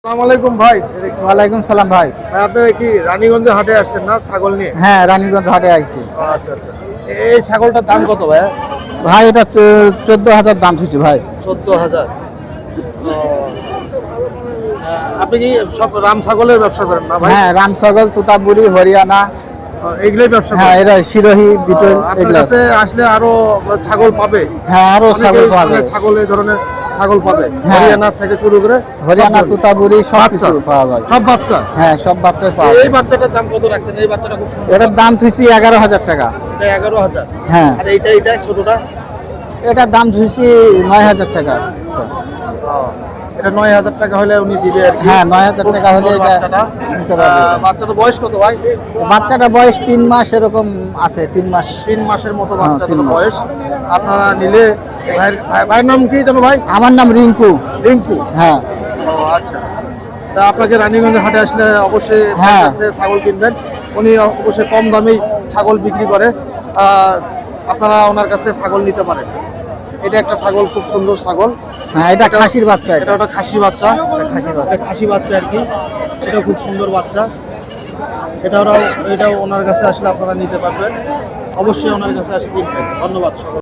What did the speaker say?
আসসালামু আলাইকুম ভাই। ওয়ালাইকুম সালাম ভাই। ভাই আপনারা কি রানীগঞ্জে হাটে আসছেন না ছাগল নিয়ে? হ্যাঁ, রানীগঞ্জ হাটে আইছি। আচ্ছা আচ্ছা। এই ছাগলটার দাম কত ভাই? ভাই এটা 14,000 দাম থুছি ভাই। 14,000। আপনি কি সব রাম ছাগলের ব্যবসা করেন না ভাই? হ্যাঁ, রাম ছাগল, তুতাবুরি, হরিয়ানা, এগুলোই ব্যবসা হ্যাঁ করেন? এরা শিরোহী, বিটল আপনার এগুলা। কাছে আসলে আরো ছাগল পাবে? হ্যাঁ, আরো ছাগল অনেকেই পাওয়া যায়। ছাগল এই ধরনের ছাগল পাবে হ্যাঁ। হরিয়ানা থেকে শুরু করে হরিয়ানা, সব তুতাবুরি সব বাচ্চা? কিছু পাওয়া যায়। সব বাচ্চা? হ্যাঁ, সব বাচ্চা পাওয়া এই যায়। বাচ্চাটার দাম কত রাখছেন? এই বাচ্চাটা খুব সুন্দর। এটার দাম থুছি 11,000 টাকা। এটা 11,000। হ্যাঁ, আর এইটা ছোটটা? এটার দাম থুছি 9,000 টাকা। এটা 9,000 টাকা হলে উনি দিবে আর কি। হ্যাঁ, 9,000 খুব টাকা হলে সুন্দর এটা বাচ্চাটা। নিতে পারবে। বাচ্চাটার বয়স কত ভাই? বাচ্চাটা বয়স 3 মাস এরকম আছে, 3 মাস। 3 মাসের মতো হ্যাঁ, বাচ্চাটার 3 মাস। বয়স। আপনারা নিলে ভাইয়ের নাম কি জানো ভাই? আমার নাম রিঙ্কু। রিঙ্কু। হ্যাঁ, ও আচ্ছা। তা আপনাকে রানীগঞ্জে হাটে আসলে অবশ্যই তার হ্যাঁ। কাছ থেকে ছাগল কিনবেন। উনি অবশ্যই কম দামেই ছাগল বিক্রি করে। আপনারা ওনার কাছ থেকে ছাগল নিতে পারেন। এটা একটা ছাগল, খুব সুন্দর ছাগল। হ্যাঁ, এটা খাসির বাচ্চা। এটা একটা খাসি বাচ্চা। খাসির বাচ্চা। এটা খাসি বাচ্চা আর কি। এটা খুব সুন্দর বাচ্চা। এটাও ওনার কাছে আসলে আপনারা নিতে পারবেন। অবশ্যই ওনার কাছে আসে কিনবেন। ধন্যবাদ সকল।